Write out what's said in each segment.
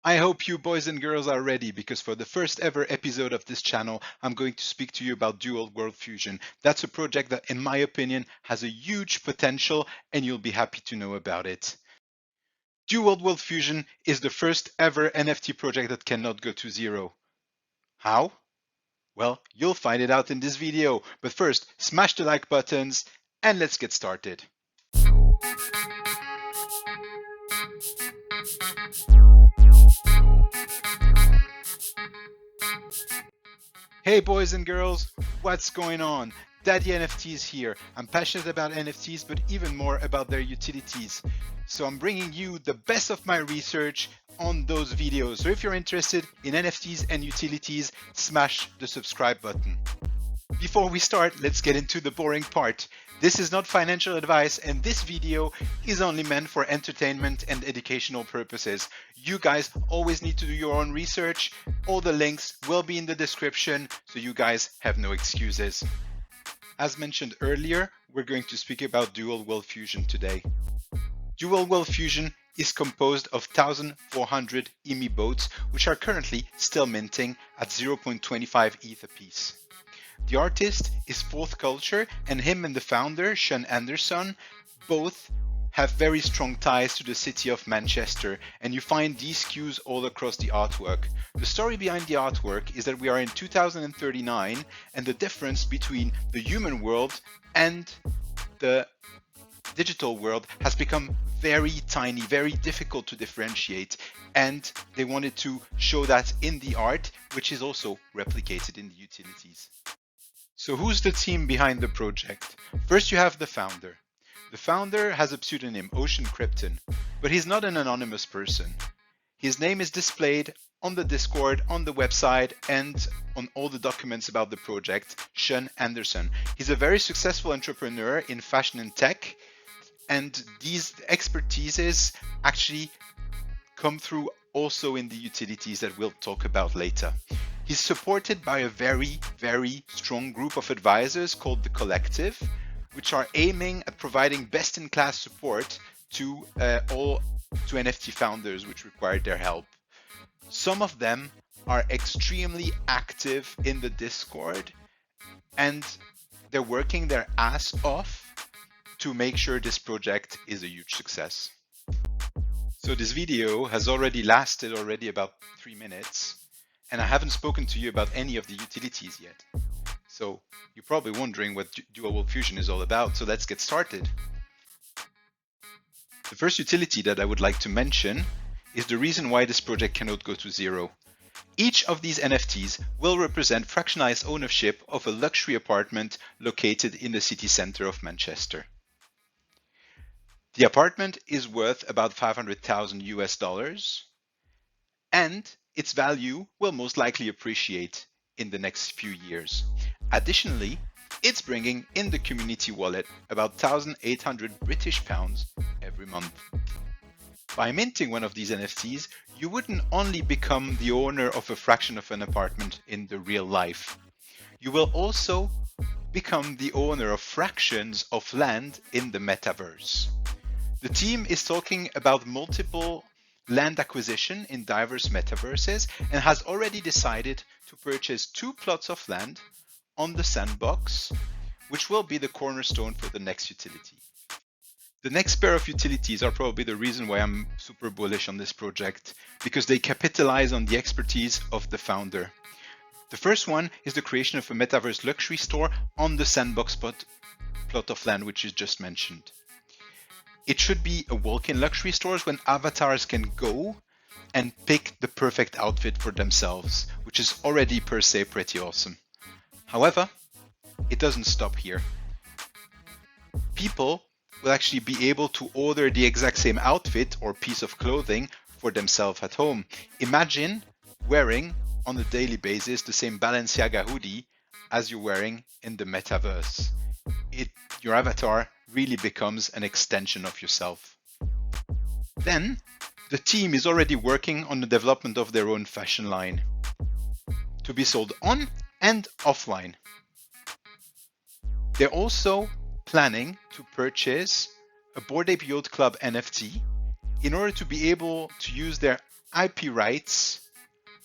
I hope you boys and girls are ready because for the first ever episode of this channel, I'm going to speak to you about Dual World Fusion. That's a project that, in my opinion, has a huge potential and you'll be happy to know about it. Dual World Fusion is the first ever NFT project that cannot go to zero. How? Well, you'll find it out in this video. But first, smash the like buttons and let's get started. Hey boys and girls, what's going on? Daddy NFTs here. I'm passionate about NFTs, but even more about their utilities. So I'm bringing you the best of my research on those videos. So if you're interested in NFTs and utilities, smash the subscribe button. Before we start, let's get into the boring part. This is not financial advice, and this video is only meant for entertainment and educational purposes. You guys always need to do your own research. All the links will be in the description, so you guys have no excuses. As mentioned earlier, we're going to speak about Dual World Fusion today. Dual World Fusion is composed of 1,400 EMI boats, which are currently still minting at 0.25 ETH apiece. The artist is Fourth Culture, and him and the founder, Sean Anderson, both have very strong ties to the city of Manchester, and you find these cues all across the artwork. The story behind the artwork is that we are in 2039, and the difference between the human world and the digital world has become very tiny, very difficult to differentiate, and they wanted to show that in the art, which is also replicated in the utilities. So who's the team behind the project? First you have the founder. The founder has a pseudonym, Ocean Krypton, but he's not an anonymous person. His name is displayed on the Discord, on the website, and on all the documents about the project, Sean Anderson. He's a very successful entrepreneur in fashion and tech, and these expertises actually come through also in the utilities that we'll talk about later. He's supported by a very, very strong group of advisors called the Collective, which are aiming at providing best-in-class support to NFT founders which require their help. Some of them are extremely active in the Discord, and they're working their ass off to make sure this project is a huge success. So this video has already lasted about 3 minutes, and I haven't spoken to you about any of the utilities yet. So you're probably wondering what Dual World Fusion is all about, so let's get started. The first utility that I would like to mention is the reason why this project cannot go to zero. Each of these NFTs will represent fractionalized ownership of a luxury apartment located in the city center of Manchester. The apartment is worth about $500,000, and its value will most likely appreciate in the next few years. Additionally, it's bringing in the community wallet about 1,800 British pounds every month. By minting one of these NFTs, you wouldn't only become the owner of a fraction of an apartment in the real life, you will also become the owner of fractions of land in the metaverse. The team is talking about multiple land acquisition in diverse metaverses and has already decided to purchase 2 plots of land on the sandbox, which will be the cornerstone for the next utility. The next pair of utilities are probably the reason why I'm super bullish on this project, because they capitalize on the expertise of the founder. The first one is the creation of a metaverse luxury store on the sandbox plot of land, which is just mentioned. It should be a walk-in luxury stores when avatars can go and pick the perfect outfit for themselves, which is already per se pretty awesome. However, it doesn't stop here. People will actually be able to order the exact same outfit or piece of clothing for themselves at home. Imagine wearing on a daily basis the same Balenciaga hoodie as you're wearing in the metaverse. Your avatar really becomes an extension of yourself. Then, the team is already working on the development of their own fashion line to be sold on and offline. They're also planning to purchase a Bored Ape Yacht Club NFT in order to be able to use their IP rights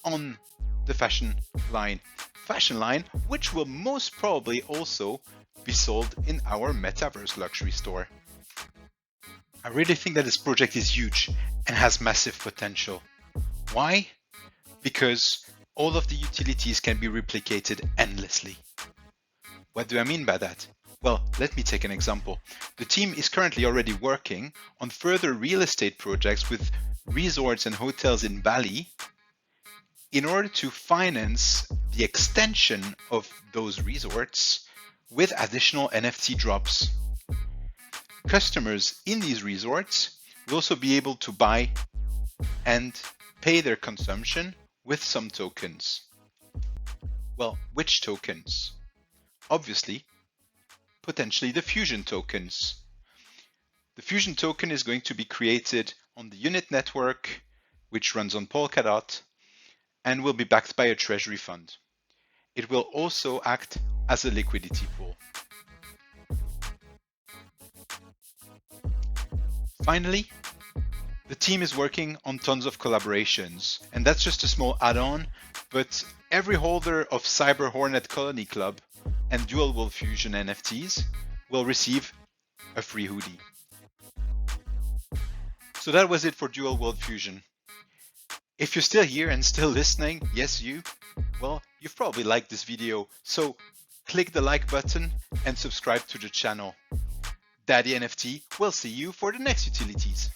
on the fashion line. Fashion line, which will most probably also be sold in our metaverse luxury store. I really think that this project is huge and has massive potential. Why? Because all of the utilities can be replicated endlessly. What do I mean by that? Well, let me take an example. The team is currently already working on further real estate projects with resorts and hotels in Bali in order to finance the extension of those resorts with additional NFT drops. Customers in these resorts will also be able to buy and pay their consumption with some tokens. Well, which tokens? Obviously, potentially the Fusion tokens. The Fusion token is going to be created on the unit network, which runs on Polkadot, and will be backed by a treasury fund. It will also act as a liquidity pool. Finally, the team is working on tons of collaborations, and that's just a small add-on, but every holder of Cyber Hornet Colony Club and Dual World Fusion NFTs will receive a free hoodie. So that was it for Dual World Fusion. If you're still here and still listening, yes you, well, you've probably liked this video, so click the like button and subscribe to the channel. Daddy NFT will see you for the next utilities.